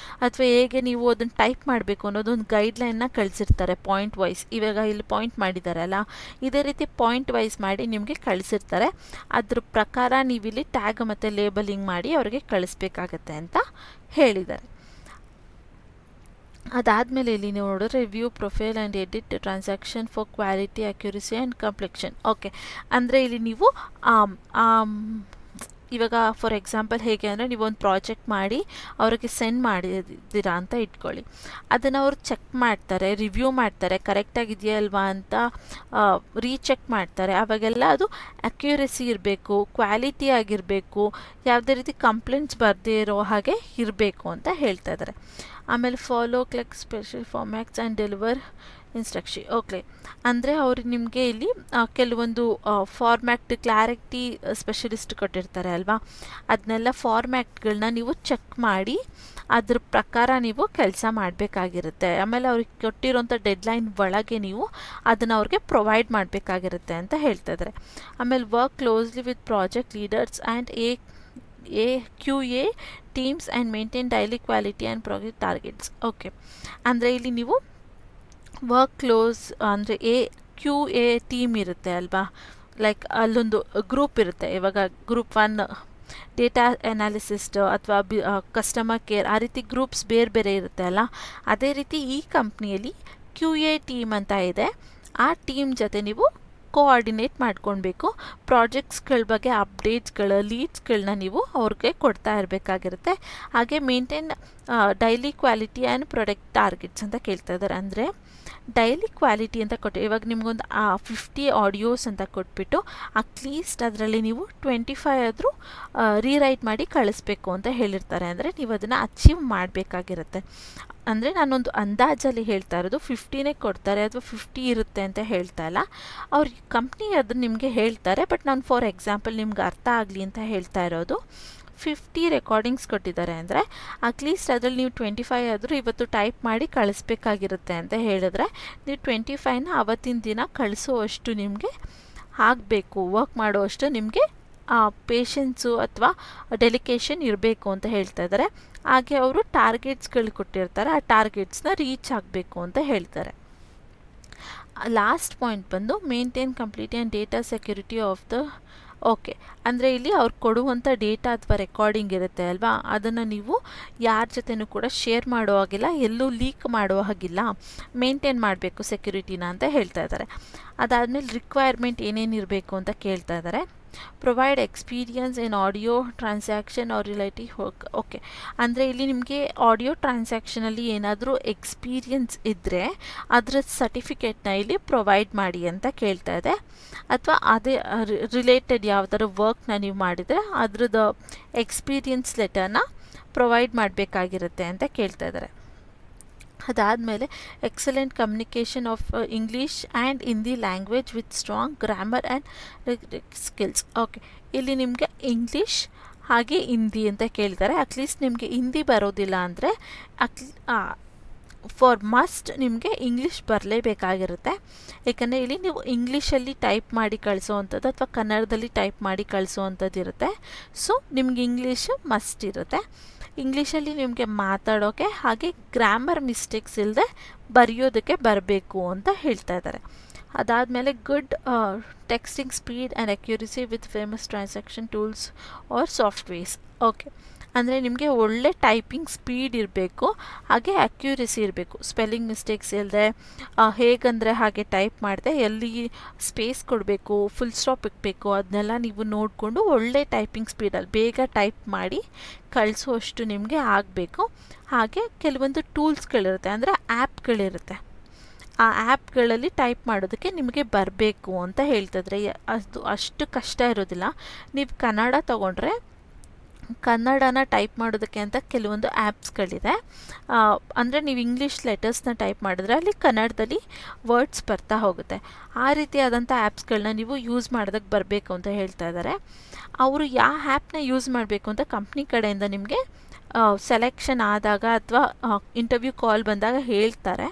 ಅಥವಾ ಹೇಗೆ ನೀವು ಅದನ್ನು ಟೈಪ್ ಮಾಡಬೇಕು ಅನ್ನೋದೊಂದು ಗೈಡ್ಲೈನ್ನ ಕಳಿಸಿರ್ತಾರೆ ಪಾಯಿಂಟ್ ವೈಸ್. ಇವಾಗ ಇಲ್ಲಿ ಪಾಯಿಂಟ್ ಮಾಡಿದ್ದಾರೆ ಅಲ್ಲ, ಇದೇ ರೀತಿ ಪಾಯಿಂಟ್ ವೈಸ್ ಮಾಡಿ ನಿಮಗೆ ಕಳಿಸಿರ್ತಾರೆ. ಅದ್ರ ಪ್ರಕಾರ ನೀವಿಲ್ಲಿ ಟ್ಯಾಗ್ ಮತ್ತು ಲೇಬಲಿಂಗ್ ಮಾಡಿ ಅವರಿಗೆ ಕಳಿಸ್ಬೇಕಾಗತ್ತೆ ಅಂತ ಹೇಳಿದ್ದಾರೆ. ಅದಾದಮೇಲೆ ಇಲ್ಲಿ ನೀವು ನೋಡಿದ್ರೆ review, profile and edit transaction for quality, accuracy and complexion. Okay, ಅಂದರೆ ಇಲ್ಲಿ ನೀವು ಇವಾಗ ಫಾರ್ ಎಕ್ಸಾಂಪಲ್ ಹೇಗೆ ಅಂದರೆ ನೀವು ಒಂದು ಪ್ರಾಜೆಕ್ಟ್ ಮಾಡಿ ಅವರಿಗೆ ಸೆಂಡ್ ಮಾಡಿದ್ದೀರಾ ಅಂತ ಇಟ್ಕೊಳ್ಳಿ. ಅದನ್ನು ಅವರು ಚೆಕ್ ಮಾಡ್ತಾರೆ, ರಿವ್ಯೂ ಮಾಡ್ತಾರೆ, ಕರೆಕ್ಟಾಗಿದೆಯಾ ಅಲ್ವಾ ಅಂತ ರೀಚೆಕ್ ಮಾಡ್ತಾರೆ. ಆವಾಗೆಲ್ಲ ಅದು ಅಕ್ಯುರಸಿ ಇರಬೇಕು, ಕ್ವಾಲಿಟಿ ಆಗಿರಬೇಕು, ಯಾವುದೇ ರೀತಿ ಕಂಪ್ಲೇಂಟ್ಸ್ ಬರದೇ ಇರೋ ಹಾಗೆ ಇರಬೇಕು ಅಂತ ಹೇಳ್ತಾ ಇದ್ದಾರೆ. ಆಮೇಲೆ follow click special formats and deliver instruction. Okay, ಅಂದರೆ ಅವರು ನಿಮಗೆ ಇಲ್ಲಿ ಕೆಲವೊಂದು ಫಾರ್ಮ್ಯಾಟ್ ಕ್ಲಾರಿಟಿ ಸ್ಪೆಷಲಿಸ್ಟ್ ಕೊಟ್ಟಿರ್ತಾರೆ ಅಲ್ವಾ, ಅದನ್ನೆಲ್ಲ ಫಾರ್ಮ್ಯಾಟ್ಗಳನ್ನ ನೀವು ಚೆಕ್ ಮಾಡಿ ಅದ್ರ ಪ್ರಕಾರ ನೀವು ಕೆಲಸ ಮಾಡಬೇಕಾಗಿರುತ್ತೆ. ಆಮೇಲೆ ಅವ್ರಿಗೆ ಕೊಟ್ಟಿರೋಂಥ ಡೆಡ್ಲೈನ್ ಒಳಗೆ ನೀವು ಅದನ್ನು ಅವ್ರಿಗೆ ಪ್ರೊವೈಡ್ ಮಾಡಬೇಕಾಗಿರುತ್ತೆ ಅಂತ ಹೇಳ್ತಾ ಇದ್ದಾರೆ. ಆಮೇಲೆ work closely with project leaders and QA teams and maintain daily quality and project targets. Okay, ಅಂದರೆ ಇಲ್ಲಿ ನೀವು ವರ್ಕ್ ಕ್ಲೋಸ್ ಅಂದರೆ QA ಟೀಮ್ ಇರುತ್ತೆ ಅಲ್ವಾ, ಲೈಕ್ ಅಲ್ಲೊಂದು ಗ್ರೂಪ್ ಇರುತ್ತೆ. ಇವಾಗ ಗ್ರೂಪ್ 1 ಡೇಟಾ ಅನಾಲಿಸಿಸ್ಟ್ ಅಥವಾ ಕಸ್ಟಮರ್ ಕೇರ್, ಆ ರೀತಿ ಗ್ರೂಪ್ಸ್ ಬೇರೆ ಬೇರೆ ಇರುತ್ತೆ ಅಲ್ಲ, ಅದೇ ರೀತಿ ಈ ಕಂಪ್ನಿಯಲ್ಲಿ QA ಟೀಮ್ ಅಂತ ಇದೆ. ಆ ಟೀಮ್ ಜೊತೆ ನೀವು ಕೋಆರ್ಡಿನೇಟ್ ಮಾಡ್ಕೊಳ್ಬೇಕು. ಪ್ರಾಜೆಕ್ಟ್ಸ್ಗಳ ಬಗ್ಗೆ ಅಪ್ಡೇಟ್ಸ್ಗಳು, ಲೀಡ್ಸ್ಗಳನ್ನ ನೀವು ಅವ್ರಿಗೆ ಕೊಡ್ತಾ ಇರಬೇಕಾಗಿರುತ್ತೆ. ಹಾಗೆ maintain daily quality and product targets ಅಂತ ಕೇಳ್ತಾ ಇದ್ದಾರೆ. ಅಂದರೆ ಡೈಲಿ ಕ್ವಾಲಿಟಿ ಅಂತ ಕೊಟ್ಟು ಇವಾಗ ನಿಮಗೊಂದು 50 ಆಡಿಯೋಸ್ ಅಂತ ಕೊಟ್ಬಿಟ್ಟು ಅಟ್ಲೀಸ್ಟ್ ಅದರಲ್ಲಿ ನೀವು 25 ಆದರೂ ರೀರೈಟ್ ಮಾಡಿ ಕಳಿಸ್ಬೇಕು ಅಂತ ಹೇಳಿರ್ತಾರೆ. ಅಂದರೆ ನೀವು ಅದನ್ನು ಅಚೀವ್ ಮಾಡಬೇಕಾಗಿರುತ್ತೆ. ಅಂದರೆ ನಾನೊಂದು ಅಂದಾಜಲ್ಲಿ ಹೇಳ್ತಾ ಇರೋದು 50ನೇ ಕೊಡ್ತಾರೆ ಅಥವಾ 50 ಇರುತ್ತೆ ಅಂತ ಹೇಳ್ತಾ ಇಲ್ಲ, ಅವ್ರ ಕಂಪ್ನಿ ಅದನ್ನು ನಿಮಗೆ ಹೇಳ್ತಾರೆ. ಬಟ್ ನಾನು ಫಾರ್ ಎಕ್ಸಾಂಪಲ್ ನಿಮ್ಗೆ ಅರ್ಥ ಆಗಲಿ ಅಂತ ಹೇಳ್ತಾ ಇರೋದು, 50 ರೆಕಾರ್ಡಿಂಗ್ಸ್ ಕೊಟ್ಟಿದ್ದಾರೆ ಅಂದರೆ ಅಟ್ಲೀಸ್ಟ್ ಅದರಲ್ಲಿ ನೀವು 25 ಆದರೂ ಇವತ್ತು ಟೈಪ್ ಮಾಡಿ ಕಳಿಸ್ಬೇಕಾಗಿರುತ್ತೆ ಅಂತ ಹೇಳಿದ್ರೆ ನೀವು 25ನ ಅವತ್ತಿನ ದಿನ ಕಳಿಸೋವಷ್ಟು ನಿಮಗೆ ಆಗಬೇಕು, ವರ್ಕ್ ಮಾಡೋವಷ್ಟು ನಿಮಗೆ ಪೇಷನ್ಸು ಅಥವಾ ಡೆಲಿಕೇಶನ್ ಇರಬೇಕು ಅಂತ ಹೇಳ್ತಾ ಇದ್ದಾರೆ. ಹಾಗೆ ಅವರು ಟಾರ್ಗೆಟ್ಸ್ಗಳು ಕೊಟ್ಟಿರ್ತಾರೆ, ಆ ಟಾರ್ಗೆಟ್ಸ್ನ ರೀಚ್ ಆಗಬೇಕು ಅಂತ ಹೇಳ್ತಾರೆ. ಲಾಸ್ಟ್ ಪಾಯಿಂಟ್ ಬಂದು maintain complete and data security of the. Okay, ಅಂದರೆ ಇಲ್ಲಿ ಅವ್ರು ಕೊಡುವಂಥ ಡೇಟಾ ಅಥವಾ ರೆಕಾರ್ಡಿಂಗ್ ಇರುತ್ತೆ ಅಲ್ವಾ, ಅದನ್ನು ನೀವು ಯಾರ ಜೊತೆನೂ ಕೂಡ ಶೇರ್ ಮಾಡೋ ಹಾಗಿಲ್ಲ, ಎಲ್ಲೂ ಲೀಕ್ ಮಾಡೋ ಹಾಗಿಲ್ಲ, ಮೇಂಟೈನ್ ಮಾಡಬೇಕು ಸೆಕ್ಯೂರಿಟಿನ ಅಂತ ಹೇಳ್ತಾ ಇದ್ದಾರೆ. ಅದಾದಮೇಲೆ ರಿಕ್ವೈರ್ಮೆಂಟ್ ಏನೇನಿರಬೇಕು ಅಂತ ಕೇಳ್ತಾ ಇದ್ದಾರೆ. Provide experience in audio transcription or relative work. Okay, ಅಂದರೆ ಇಲ್ಲಿ ನಿಮಗೆ ಆಡಿಯೋ ಟ್ರಾನ್ಸಾಕ್ಷನಲ್ಲಿ ಏನಾದರೂ ಎಕ್ಸ್ಪೀರಿಯನ್ಸ್ ಇದ್ದರೆ ಅದರ ಸರ್ಟಿಫಿಕೇಟ್ನ ಇಲ್ಲಿ ಪ್ರೊವೈಡ್ ಮಾಡಿ ಅಂತ ಕೇಳ್ತಾ ಇದೆ. ಅಥವಾ ಅದೇ ರಿಲೇಟೆಡ್ ಯಾವ್ದಾದ್ರು ವರ್ಕ್ನ ನೀವು ಮಾಡಿದರೆ ಅದ್ರದ್ದು ಎಕ್ಸ್ಪೀರಿಯನ್ಸ್ ಲೆಟರ್ನ ಪ್ರೊವೈಡ್ ಮಾಡಬೇಕಾಗಿರುತ್ತೆ ಅಂತ ಕೇಳ್ತಾ ಇದ್ದಾರೆ. ಅದಾದಮೇಲೆ excellent communication of English and Hindi language with strong grammar and skills. Okay, ಇಲ್ಲಿ ನಿಮಗೆ ಇಂಗ್ಲೀಷ್ ಹಾಗೆ ಹಿಂದಿ ಅಂತ ಕೇಳ್ತಾರೆ. ಅಟ್ಲೀಸ್ಟ್ ನಿಮಗೆ ಹಿಂದಿ ಬರೋದಿಲ್ಲ ಅಂದರೆ ಫಾರ್ ಮಸ್ಟ್ ನಿಮಗೆ ಇಂಗ್ಲೀಷ್ ಬರಲೇಬೇಕಾಗಿರುತ್ತೆ. ಏಕೆಂದರೆ ಇಲ್ಲಿ ನೀವು ಇಂಗ್ಲೀಷಲ್ಲಿ ಟೈಪ್ ಮಾಡಿ ಕಳಿಸೋವಂಥದ್ದು ಅಥವಾ ಕನ್ನಡದಲ್ಲಿ ಟೈಪ್ ಮಾಡಿ ಕಳಿಸೋವಂಥದ್ದು ಇರುತ್ತೆ. ಸೊ ನಿಮ್ಗೆ ಇಂಗ್ಲೀಷು ಮಸ್ಟ್ ಇರುತ್ತೆ. ಇಂಗ್ಲೀಷಲ್ಲಿ ನಿಮಗೆ ಮಾತಾಡೋಕ್ಕೆ ಹಾಗೆ ಗ್ರಾಮರ್ ಮಿಸ್ಟೇಕ್ಸ್ ಇಲ್ಲದೆ ಬರೆಯೋದಕ್ಕೆ ಬರಬೇಕು ಅಂತ ಹೇಳ್ತಾ ಇದ್ದಾರೆ. ಅದಾದಮೇಲೆ good texting speed and accuracy with famous transaction tools R softwares. Okay, ಅಂದರೆ ನಿಮಗೆ ಒಳ್ಳೆ ಟೈಪಿಂಗ್ ಸ್ಪೀಡ್ ಇರಬೇಕು, ಹಾಗೆ ಅಕ್ಯುರಸಿ ಇರಬೇಕು. ಸ್ಪೆಲ್ಲಿಂಗ್ ಮಿಸ್ಟೇಕ್ಸ್ ಇಲ್ಲದೆ ಹೇಗಂದರೆ ಹಾಗೆ ಟೈಪ್ ಮಾಡಿದೆ, ಎಲ್ಲಿ ಸ್ಪೇಸ್ ಕೊಡಬೇಕು, ಫುಲ್ ಸ್ಟಾಪ್ ಇಡಬೇಕು, ಅದನ್ನೆಲ್ಲ ನೀವು ನೋಡಿಕೊಂಡು ಒಳ್ಳೆ ಟೈಪಿಂಗ್ ಸ್ಪೀಡಲ್ಲಿ ಬೇಗ ಟೈಪ್ ಮಾಡಿ ಕಳಿಸೋಷ್ಟು ನಿಮಗೆ ಆಗಬೇಕು. ಹಾಗೆ ಕೆಲವೊಂದು ಟೂಲ್ಸ್ಗಳಿರುತ್ತೆ, ಅಂದರೆ ಆ್ಯಪ್ಗಳಿರುತ್ತೆ. ಆ ಆ್ಯಪ್ಗಳಲ್ಲಿ ಟೈಪ್ ಮಾಡೋದಕ್ಕೆ ನಿಮಗೆ ಬರಬೇಕು ಅಂತ ಹೇಳ್ತಿದ್ರೆ. ಅದು ಅಷ್ಟು ಕಷ್ಟ ಇರೋದಿಲ್ಲ. ನೀವು ಕನ್ನಡ ತೊಗೊಂಡ್ರೆ ಕನ್ನಡನ ಟೈಪ್ ಮಾಡೋದಕ್ಕೆ ಅಂತ ಕೆಲವೊಂದು ಆ್ಯಪ್ಸ್ಗಳಿದೆ. ಅಂದರೆ ನೀವು ಇಂಗ್ಲೀಷ್ ಲೆಟರ್ಸ್ನ ಟೈಪ್ ಮಾಡಿದ್ರೆ ಅಲ್ಲಿ ಕನ್ನಡದಲ್ಲಿ ವರ್ಡ್ಸ್ ಬರ್ತಾ ಹೋಗುತ್ತೆ. ಆ ರೀತಿಯಾದಂಥ ಆ್ಯಪ್ಸ್ಗಳನ್ನ ನೀವು ಯೂಸ್ ಮಾಡೋದಕ್ಕೆ ಬರಬೇಕು ಅಂತ ಹೇಳ್ತಾ ಇದ್ದಾರೆ. ಅವರು ಯಾವ ಆ್ಯಪ್ನ ಯೂಸ್ ಮಾಡಬೇಕು ಅಂತ ಕಂಪ್ನಿ ಕಡೆಯಿಂದ ನಿಮಗೆ ಸೆಲೆಕ್ಷನ್ ಆದಾಗ ಅಥವಾ ಇಂಟರ್ವ್ಯೂ ಕಾಲ್ ಬಂದಾಗ ಹೇಳ್ತಾರೆ.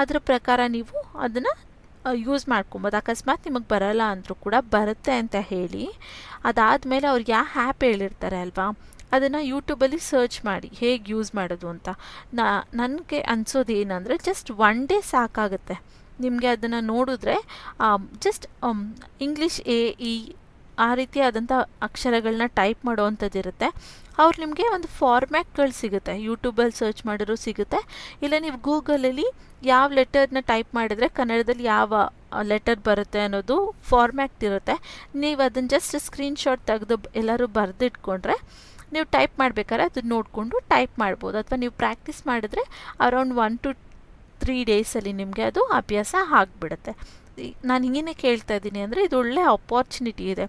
ಅದರ ಪ್ರಕಾರ ನೀವು ಅದನ್ನು ಯೂಸ್ ಮಾಡ್ಕೊಬೋದು. ಅಕಸ್ಮಾತ್ ನಿಮಗೆ ಬರಲ್ಲ ಅಂದರೂ ಕೂಡ ಬರುತ್ತೆ ಅಂತ ಹೇಳಿ ಅದಾದಮೇಲೆ ಅವ್ರು ಯಾವ ಆ್ಯಪ್ ಹೇಳಿರ್ತಾರೆ ಅಲ್ವಾ, ಅದನ್ನು ಯೂಟ್ಯೂಬಲ್ಲಿ ಸರ್ಚ್ ಮಾಡಿ ಹೇಗೆ ಯೂಸ್ ಮಾಡೋದು ಅಂತ. ನನಗೆ ಅನಿಸೋದು ಏನಂದರೆ ಜಸ್ಟ್ 1 ಡೇ ಸಾಕಾಗುತ್ತೆ ನಿಮಗೆ ಅದನ್ನು ನೋಡಿದ್ರೆ. ಜಸ್ಟ್ ಇಂಗ್ಲೀಷ್ ಎ ಇ ಆ ರೀತಿಯಾದಂಥ ಅಕ್ಷರಗಳನ್ನ ಟೈಪ್ ಮಾಡೋವಂಥದ್ದು ಇರುತ್ತೆ. ಅವ್ರು ನಿಮಗೆ ಒಂದು ಫಾರ್ಮ್ಯಾಟ್ಗಳು ಸಿಗುತ್ತೆ, ಯೂಟ್ಯೂಬಲ್ಲಿ ಸರ್ಚ್ ಮಾಡಿದ್ರು ಸಿಗುತ್ತೆ. ಇಲ್ಲ ನೀವು ಗೂಗಲಲ್ಲಿ ಯಾವ ಲೆಟರ್ನ ಟೈಪ್ ಮಾಡಿದರೆ ಕನ್ನಡದಲ್ಲಿ ಯಾವ ಲೆಟರ್ ಬರುತ್ತೆ ಅನ್ನೋದು ಫಾರ್ಮ್ಯಾಟ್ ಇರುತ್ತೆ. ನೀವು ಅದನ್ನು ಜಸ್ಟ್ ಸ್ಕ್ರೀನ್ಶಾಟ್ ತೆಗೆದು ಎಲ್ಲರೂ ಬರೆದಿಟ್ಕೊಂಡ್ರೆ ನೀವು ಟೈಪ್ ಮಾಡಬೇಕಾದ್ರೆ ಅದನ್ನ ನೋಡಿಕೊಂಡು ಟೈಪ್ ಮಾಡ್ಬೋದು. ಅಥವಾ ನೀವು ಪ್ರಾಕ್ಟೀಸ್ ಮಾಡಿದ್ರೆ ಅರೌಂಡ್ 1 to 3 ಡೇಸಲ್ಲಿ ನಿಮಗೆ ಅದು ಅಭ್ಯಾಸ ಆಗಿಬಿಡುತ್ತೆ. ನಾನು ಹಿಂಗೇನೆ ಕೇಳ್ತಾ ಇದ್ದೀನಿ ಅಂದರೆ ಇದು ಒಳ್ಳೆ ಅಪಾರ್ಚುನಿಟಿ ಇದೆ.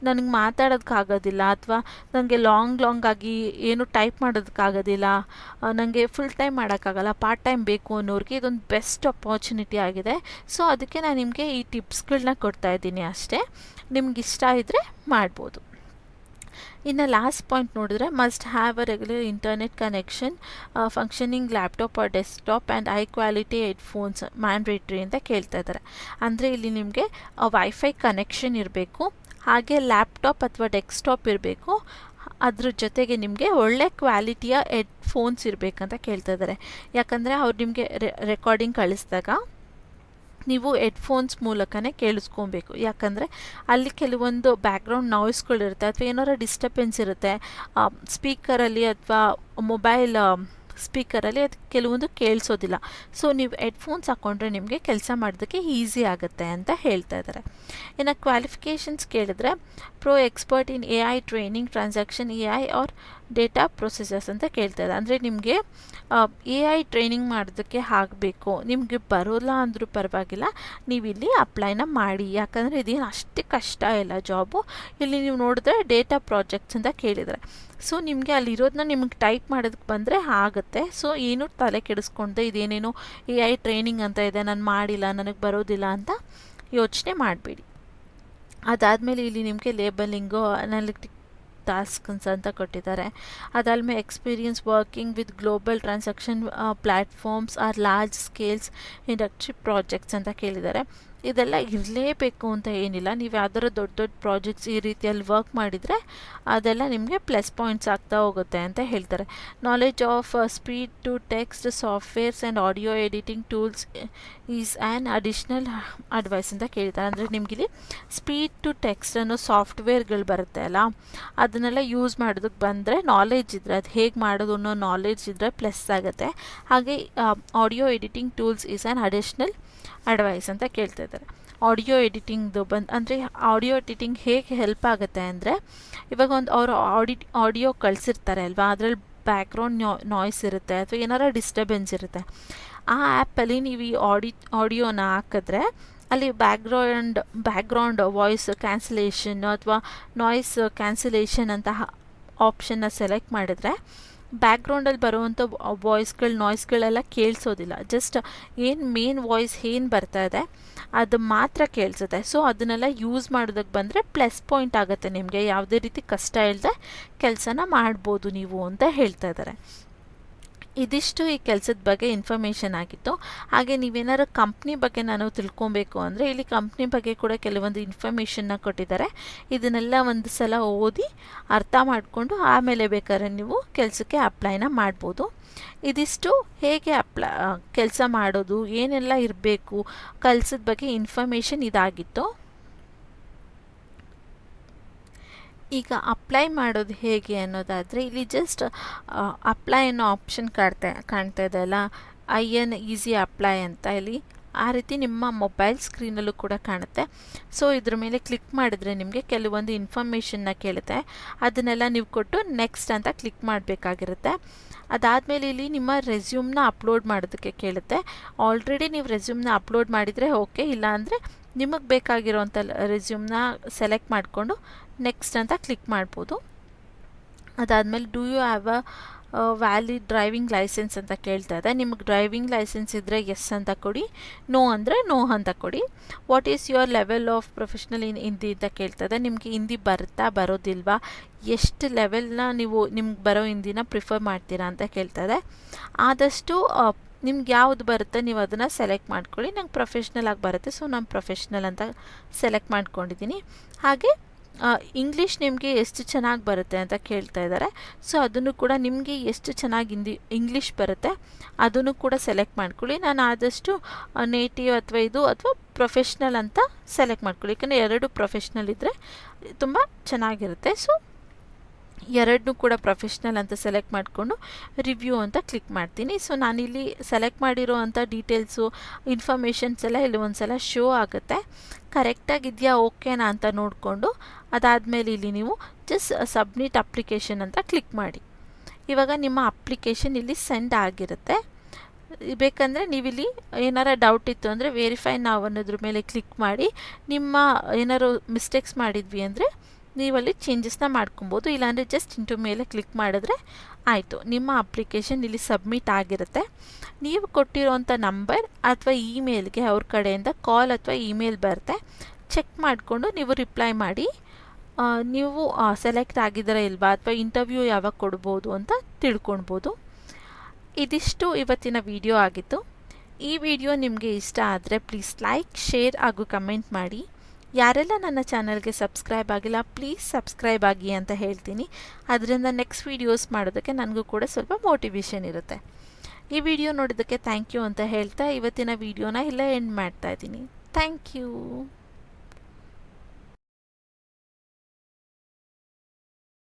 ನನಗೆ ಮಾತಾಡೋದಕ್ಕಾಗೋದಿಲ್ಲ ಅಥವಾ ನನಗೆ ಲಾಂಗ್ ಆಗಿ ಏನು ಟೈಪ್ ಮಾಡೋದಕ್ಕಾಗೋದಿಲ್ಲ, ನನಗೆ ಫುಲ್ ಟೈಮ್ ಮಾಡೋಕ್ಕಾಗಲ್ಲ, ಪಾರ್ಟ್ ಟೈಮ್ ಬೇಕು ಅನ್ನೋರಿಗೆ ಇದೊಂದು ಬೆಸ್ಟ್ ಅಪಾರ್ಚುನಿಟಿ ಆಗಿದೆ. ಸೊ ಅದಕ್ಕೆ ನಾನು ನಿಮಗೆ ಈ ಟಿಪ್ಸ್ಗಳನ್ನ ಕೊಡ್ತಾ ಇದ್ದೀನಿ ಅಷ್ಟೇ. ನಿಮ್ಗೆ ಇಷ್ಟ ಇದ್ದರೆ ಮಾಡ್ಬೋದು. ಇನ್ನು ಲಾಸ್ಟ್ ಪಾಯಿಂಟ್ ನೋಡಿದ್ರೆ must have a regular internet connection, functioning laptop or desktop and high quality headphones mandatory ಅಂತ ಕೇಳ್ತಾ ಇದ್ದಾರೆ. ಅಂದರೆ ಇಲ್ಲಿ ನಿಮಗೆ ವೈಫೈ ಕನೆಕ್ಷನ್ ಇರಬೇಕು, ಹಾಗೆ ಲ್ಯಾಪ್ಟಾಪ್ ಅಥವಾ ಡೆಸ್ಕ್ಟಾಪ್ ಇರಬೇಕು. ಅದ್ರ ಜೊತೆಗೆ ನಿಮಗೆ ಒಳ್ಳೆ ಕ್ವಾಲಿಟಿಯ ಹೆಡ್ಫೋನ್ಸ್ ಇರಬೇಕಂತ ಕೇಳ್ತಾ ಇದ್ದಾರೆ. ಯಾಕಂದರೆ ಅವ್ರು ನಿಮಗೆ ರೆಕಾರ್ಡಿಂಗ್ ಕಳಿಸಿದಾಗ ನೀವು ಹೆಡ್ಫೋನ್ಸ್ ಮೂಲಕನೇ ಕೇಳಿಸ್ಕೊಬೇಕು. ಯಾಕಂದರೆ ಅಲ್ಲಿ ಕೆಲವೊಂದು ಬ್ಯಾಕ್ಗ್ರೌಂಡ್ ನಾಯ್ಸ್ಗಳಿರುತ್ತೆ ಅಥವಾ ಏನಾರು ಡಿಸ್ಟರ್ಬೆನ್ಸ್ ಇರುತ್ತೆ ಸ್ಪೀಕರಲ್ಲಿ ಅಥವಾ ಮೊಬೈಲ್ ಸ್ಪೀಕರಲ್ಲಿ ಅದು ಕೆಲವೊಂದು ಕೇಳಿಸೋದಿಲ್ಲ. ಸೊ ನೀವು ಹೆಡ್ಫೋನ್ಸ್ ಹಾಕ್ಕೊಂಡ್ರೆ ನಿಮಗೆ ಕೆಲಸ ಮಾಡೋದಕ್ಕೆ ಈಸಿ ಆಗುತ್ತೆ ಅಂತ ಹೇಳ್ತಾ ಇದ್ದಾರೆ. ಇನ್ನು ಕ್ವಾಲಿಫಿಕೇಷನ್ಸ್ ಕೇಳಿದ್ರೆ expert in A I training transcription A I or data processors ಅಂತ ಕೇಳ್ತಾ ಇದೆ. ಅಂದರೆ ನಿಮಗೆ ಎ ಐ ಟ್ರೈನಿಂಗ್ ಮಾಡೋದಕ್ಕೆ ಆಗಬೇಕು. ನಿಮಗೆ ಬರೋಲ್ಲ ಅಂದರೂ ಪರವಾಗಿಲ್ಲ, ನೀವು ಇಲ್ಲಿ ಅಪ್ಲೈನ ಮಾಡಿ. ಯಾಕಂದರೆ ಇದೇನು ಅಷ್ಟು ಕಷ್ಟ ಇಲ್ಲ ಜಾಬು. ಇಲ್ಲಿ ನೀವು ನೋಡಿದ್ರೆ ಡೇಟಾ ಪ್ರಾಜೆಕ್ಟ್ಸ್ ಅಂತ ಕೇಳಿದರೆ, ಸೊ ನಿಮಗೆ ಅಲ್ಲಿರೋದನ್ನ ನಿಮಗೆ ಟೈಪ್ ಮಾಡೋದಕ್ಕೆ ಬಂದರೆ ಆಗುತ್ತೆ. ಸೊ ಏನೂ ತಲೆ ಕೆಡಿಸ್ಕೊಂಡೆ ಇದೇನೇನೋ ಎ ಐ ಟ್ರೈನಿಂಗ್ ಅಂತ ಇದೆ, ನಾನು ಮಾಡಿಲ್ಲ, ನನಗೆ ಬರೋದಿಲ್ಲ ಅಂತ ಯೋಚನೆ ಮಾಡಬೇಡಿ. ಅದಾದಮೇಲೆ ಇಲ್ಲಿ ನಿಮಗೆ ಲೇಬಲಿಂಗು ಅನಾಲಿಟಿಕ್ ಟಾಸ್ಕ್ಸ್ ಅಂತ ಕೊಟ್ಟಿದ್ದಾರೆ. ಅದಾದಮೇಲೆ experience working with global transcription platforms or large scales industry projects ಅಂತ ಕೇಳಿದ್ದಾರೆ. ಇದೆಲ್ಲ ಇರಲೇಬೇಕು ಅಂತ ಏನಿಲ್ಲ. ನೀವು ಯಾವ್ದಾದ್ರು ದೊಡ್ಡ ಪ್ರಾಜೆಕ್ಟ್ಸ್ ಈ ರೀತಿಯಲ್ಲಿ ವರ್ಕ್ ಮಾಡಿದರೆ ಅದೆಲ್ಲ ನಿಮಗೆ ಪ್ಲಸ್ ಪಾಯಿಂಟ್ಸ್ ಆಗ್ತಾ ಹೋಗುತ್ತೆ ಅಂತ ಹೇಳ್ತಾರೆ. Knowledge of speech to text softwares and audio editing tools is an additional advice ಅಂತ ಕೇಳ್ತಾರೆ. ಅಂದರೆ ನಿಮಗಿಲ್ಲಿ ಸ್ಪೀಡ್ ಟು ಟೆಕ್ಸ್ಟ್ ಅನ್ನೋ ಸಾಫ್ಟ್ವೇರ್ಗಳು ಬರುತ್ತೆ ಅಲ್ಲ, ಅದನ್ನೆಲ್ಲ ಯೂಸ್ ಮಾಡೋದಕ್ಕೆ ಬಂದರೆ ನಾಲೆಡ್ಜ್ ಇದ್ದರೆ, ಅದು ಹೇಗೆ ಮಾಡೋದು ಅನ್ನೋ ನಾಲೆಡ್ಜ್ ಇದ್ದರೆ ಪ್ಲಸ್ ಆಗುತ್ತೆ. ಹಾಗೆ audio editing tools is an additional advice ಅಂತ ಕೇಳ್ತಾ ಇದ್ದಾರೆ. ಆಡಿಯೋ ಎಡಿಟಿಂಗ್ದು ಅಂದರೆ ಆಡಿಯೋ ಎಡಿಟಿಂಗ್ ಹೇಗೆ ಹೆಲ್ಪ್ ಆಗುತ್ತೆ ಅಂದರೆ, ಇವಾಗ ಒಂದು ಅವರು ಆಡಿಯೋ ಕಳಿಸಿರ್ತಾರೆ ಅಲ್ವಾ, ಅದರಲ್ಲಿ ಬ್ಯಾಕ್ಗ್ರೌಂಡ್ ನಾಯ್ಸ್ ಇರುತ್ತೆ ಅಥವಾ ಏನಾರ ಡಿಸ್ಟರ್ಬೆನ್ಸ್ ಇರುತ್ತೆ. ಆ ಆ್ಯಪಲ್ಲಿ ನೀವು ಈ ಆಡಿಯೋನ ಹಾಕಿದ್ರೆ ಅಲ್ಲಿ ಬ್ಯಾಕ್ಗ್ರೌಂಡ್ ವಾಯ್ಸ್ ಕ್ಯಾನ್ಸಲೇಷನ್ ಅಥವಾ ನಾಯ್ಸ್ ಕ್ಯಾನ್ಸಲೇಷನ್ ಅಂತ ಆಪ್ಷನ್ನ ಸೆಲೆಕ್ಟ್ ಮಾಡಿದ್ರೆ ಬ್ಯಾಕ್ಗ್ರೌಂಡಲ್ಲಿ ಬರುವಂಥ ನಾಯ್ಸ್ಗಳೆಲ್ಲ ಕೇಳಿಸೋದಿಲ್ಲ. ಜಸ್ಟ್ ಮೇನ್ ವಾಯ್ಸ್ ಏನು ಬರ್ತಾ ಇದೆ ಅದು ಮಾತ್ರ ಕೇಳಿಸುತ್ತೆ. ಸೊ ಅದನ್ನೆಲ್ಲ ಯೂಸ್ ಮಾಡೋದಕ್ಕೆ ಬಂದರೆ ಪ್ಲಸ್ ಪಾಯಿಂಟ್ ಆಗುತ್ತೆ, ನಿಮಗೆ ಯಾವುದೇ ರೀತಿ ಕಷ್ಟ ಇಲ್ಲದೆ ಕೆಲಸನ ಮಾಡ್ಬೋದು ನೀವು ಅಂತ ಹೇಳ್ತಾ ಇದ್ದಾರೆ. ಇದಿಷ್ಟು ಈ ಕೆಲಸದ ಬಗ್ಗೆ ಇನ್ಫಾರ್ಮೇಷನ್ ಆಗಿತ್ತು. ಹಾಗೆ ನೀವೇನಾದ್ರು ಕಂಪ್ನಿ ಬಗ್ಗೆ ನಾನು ತಿಳ್ಕೊಬೇಕು ಅಂದರೆ ಇಲ್ಲಿ ಕಂಪ್ನಿ ಬಗ್ಗೆ ಕೂಡ ಕೆಲವೊಂದು ಇನ್ಫಾರ್ಮೇಷನ್ನ ಕೊಟ್ಟಿದ್ದಾರೆ. ಇದನ್ನೆಲ್ಲ ಒಂದು ಸಲ ಓದಿ ಅರ್ಥ ಮಾಡಿಕೊಂಡು ಆಮೇಲೆ ಬೇಕಾದ್ರೆ ನೀವು ಕೆಲಸಕ್ಕೆ ಅಪ್ಲೈನ ಮಾಡ್ಬೋದು. ಇದಿಷ್ಟು ಹೇಗೆ ಕೆಲಸ ಮಾಡೋದು, ಏನೆಲ್ಲ ಇರಬೇಕು, ಕೆಲಸದ ಬಗ್ಗೆ ಇನ್ಫಾರ್ಮೇಷನ್ ಇದಾಗಿತ್ತು. ಈಗ ಅಪ್ಲೈ ಮಾಡೋದು ಹೇಗೆ ಅನ್ನೋದಾದರೆ ಇಲ್ಲಿ ಜಸ್ಟ್ ಅಪ್ಲೈ ಅನ್ನೋ ಆಪ್ಷನ್ ಕಾಣ್ತಾ ಇದೆ ಅಲ್ಲ, ಈಸಿ ಅಪ್ಲೈ ಅಂತ. ಇಲ್ಲಿ ಆ ರೀತಿ ನಿಮ್ಮ ಮೊಬೈಲ್ ಸ್ಕ್ರೀನಲ್ಲೂ ಕೂಡ ಕಾಣುತ್ತೆ. ಸೊ ಇದ್ರ ಮೇಲೆ ಕ್ಲಿಕ್ ಮಾಡಿದ್ರೆ ನಿಮಗೆ ಕೆಲವೊಂದು ಇನ್ಫಾರ್ಮೇಷನ್ನ ಕೇಳುತ್ತೆ. ಅದನ್ನೆಲ್ಲ ನೀವು ಕೊಟ್ಟು ನೆಕ್ಸ್ಟ್ ಅಂತ ಕ್ಲಿಕ್ ಮಾಡಬೇಕಾಗಿರುತ್ತೆ. ಅದಾದಮೇಲೆ ಇಲ್ಲಿ ನಿಮ್ಮ ರೆಸ್ಯೂಮ್ನ ಅಪ್ಲೋಡ್ ಮಾಡೋದಕ್ಕೆ ಕೇಳುತ್ತೆ. ಆಲ್ರೆಡಿ ನೀವು ರೆಸ್ಯೂಮ್ನ ಅಪ್ಲೋಡ್ ಮಾಡಿದರೆ ಓಕೆ, ಇಲ್ಲಾಂದರೆ ನಿಮಗೆ ಬೇಕಾಗಿರೋಂಥ ರೆಸ್ಯೂಮ್ನ ಸೆಲೆಕ್ಟ್ ಮಾಡಿಕೊಂಡು ನೆಕ್ಸ್ಟ್ ಅಂತ ಕ್ಲಿಕ್ ಮಾಡ್ಬೋದು. ಅದಾದಮೇಲೆ do you have a valid driving licence ಅಂತ ಕೇಳ್ತಾ ಇದೆ. ನಿಮಗೆ ಡ್ರೈವಿಂಗ್ ಲೈಸೆನ್ಸ್ ಇದ್ದರೆ ಎಸ್ ಅಂತ ಕೊಡಿ, ನೋ ಅಂದರೆ ನೋ ಅಂತ ಕೊಡಿ. What is your level of professional in Hindi ಅಂತ ಕೇಳ್ತಾ ಇದೆ. ನಿಮಗೆ ಹಿಂದಿ ಬರೋದಿಲ್ವಾ, ಎಷ್ಟು ಲೆವೆಲ್ನ ನೀವು ನಿಮ್ಗೆ ಬರೋ ಹಿಂದಿನ ಪ್ರಿಫರ್ ಮಾಡ್ತೀರಾ ಅಂತ ಕೇಳ್ತಾ ಇದೆ. ಆದಷ್ಟು ನಿಮ್ಗೆ ಯಾವುದು ಬರುತ್ತೆ ನೀವು ಅದನ್ನು ಸೆಲೆಕ್ಟ್ ಮಾಡ್ಕೊಳ್ಳಿ. ನಂಗೆ ಪ್ರೊಫೆಷ್ನಲ್ ಆಗಿ ಬರುತ್ತೆ, ಸೊ ನಾನು ಪ್ರೊಫೆಷ್ನಲ್ ಅಂತ ಸೆಲೆಕ್ಟ್ ಮಾಡ್ಕೊಂಡಿದ್ದೀನಿ. ಹಾಗೆ ಇಂಗ್ಲೀಷ್ ನಿಮಗೆ ಎಷ್ಟು ಚೆನ್ನಾಗಿ ಬರುತ್ತೆ ಅಂತ ಕೇಳ್ತಾ ಇದ್ದಾರೆ. ಸೊ ಅದನ್ನು ಕೂಡ ನಿಮಗೆ ಎಷ್ಟು ಚೆನ್ನಾಗಿ ಇಂಗ್ಲೀಷ್ ಬರುತ್ತೆ ಅದನ್ನು ಕೂಡ ಸೆಲೆಕ್ಟ್ ಮಾಡ್ಕೊಳ್ಳಿ. ನಾನು ಆದಷ್ಟು ನೇಟಿವ್ ಅಥವಾ ಪ್ರೊಫೆಷ್ನಲ್ ಅಂತ ಸೆಲೆಕ್ಟ್ ಮಾಡ್ಕೊಳ್ಳಿ, ಯಾಕಂದರೆ ಎರಡು ಪ್ರೊಫೆಷ್ನಲ್ ಇದ್ದರೆ ತುಂಬ ಚೆನ್ನಾಗಿರುತ್ತೆ. ಸೊ ಎರಡನ್ನೂ ಕೂಡ ಪ್ರೊಫೆಷ್ನಲ್ ಅಂತ ಸೆಲೆಕ್ಟ್ ಮಾಡಿಕೊಂಡು ರಿವ್ಯೂ ಅಂತ ಕ್ಲಿಕ್ ಮಾಡ್ತೀನಿ. ಸೊ ನಾನಿಲ್ಲಿ ಸೆಲೆಕ್ಟ್ ಮಾಡಿರೋ ಅಂಥ ಡೀಟೇಲ್ಸು ಇನ್ಫಾರ್ಮೇಷನ್ಸ್ ಎಲ್ಲ ಇಲ್ಲಿ ಒಂದು ಸಲ ಶೋ ಆಗುತ್ತೆ. ಕರೆಕ್ಟಾಗಿದೆಯಾ ಓಕೆನಾ ಅಂತ ನೋಡಿಕೊಂಡು ಅದಾದಮೇಲೆ ಇಲ್ಲಿ ನೀವು ಜಸ್ಟ್ ಸಬ್ಮಿಟ್ ಅಪ್ಲಿಕೇಶನ್ ಅಂತ ಕ್ಲಿಕ್ ಮಾಡಿ. ಇವಾಗ ನಿಮ್ಮ ಅಪ್ಲಿಕೇಶನ್ ಇಲ್ಲಿ ಸೆಂಡ್ ಆಗಿರುತ್ತೆ. ಬೇಕಂದರೆ ನೀವಿಲ್ಲಿ ಏನಾರ ಡೌಟ್ ಇತ್ತು ಅಂದರೆ ವೆರಿಫೈ ನಾವು ಅನ್ನೋದ್ರ ಮೇಲೆ ಕ್ಲಿಕ್ ಮಾಡಿ ನಿಮ್ಮ ಏನಾರು ಮಿಸ್ಟೇಕ್ಸ್ ಮಾಡಿದ್ವಿ ಅಂದರೆ ನೀವಲ್ಲಿ ಚೇಂಜಸ್ನ ಮಾಡ್ಕೊಬೋದು. ಇಲ್ಲಾಂದರೆ ಜಸ್ಟ್ ಇಂಟು ಮೇಲೆ ಕ್ಲಿಕ್ ಮಾಡಿದ್ರೆ ಆಯಿತು, ನಿಮ್ಮ ಅಪ್ಲಿಕೇಶನ್ ಇಲ್ಲಿ ಸಬ್ಮಿಟ್ ಆಗಿರುತ್ತೆ. ನೀವು ಕೊಟ್ಟಿರೋಂಥ ನಂಬರ್ ಅಥವಾ ಇಮೇಲ್ಗೆ ಅವ್ರ ಕಡೆಯಿಂದ ಕಾಲ್ ಅಥವಾ ಇಮೇಲ್ ಬರುತ್ತೆ. ಚೆಕ್ ಮಾಡಿಕೊಂಡು ನೀವು ರಿಪ್ಲೈ ಮಾಡಿ ನೀವು ಸೆಲೆಕ್ಟ್ ಆಗಿದ್ದೀರಾ ಇಲ್ವಾ ಅಥವಾ ಇಂಟರ್ವ್ಯೂ ಯಾವಾಗ ಕೊಡ್ಬೋದು ಅಂತ ತಿಳ್ಕೊಳ್ಬೋದು. ಇದಿಷ್ಟು ಇವತ್ತಿನ ವಿಡಿಯೋ ಆಗಿತ್ತು. ಈ ವಿಡಿಯೋ ನಿಮಗೆ ಇಷ್ಟ ಆದರೆ ಪ್ಲೀಸ್ ಲೈಕ್, ಶೇರ್ ಹಾಗೂ ಕಮೆಂಟ್ ಮಾಡಿ. ಯಾರೆಲ್ಲ ನನ್ನ ಚಾನಲ್ಗೆ ಸಬ್ಸ್ಕ್ರೈಬ್ ಆಗಿಲ್ಲ ಪ್ಲೀಸ್ ಸಬ್ಸ್ಕ್ರೈಬ್ ಆಗಿ ಅಂತ ಹೇಳ್ತೀನಿ. ಅದರಿಂದ ನೆಕ್ಸ್ಟ್ ವೀಡಿಯೋಸ್ ಮಾಡೋದಕ್ಕೆ ನನಗೂ ಕೂಡ ಸ್ವಲ್ಪ ಮೋಟಿವೇಶನ್ ಇರುತ್ತೆ. ಈ ವಿಡಿಯೋ ನೋಡೋದಕ್ಕೆ ಥ್ಯಾಂಕ್ ಯು ಅಂತ ಹೇಳ್ತಾ ಇವತ್ತಿನ ವಿಡಿಯೋನ ಇಲ್ಲೇ ಎಂಡ್ ಮಾಡ್ತಾ ಇದ್ದೀನಿ. Thank you.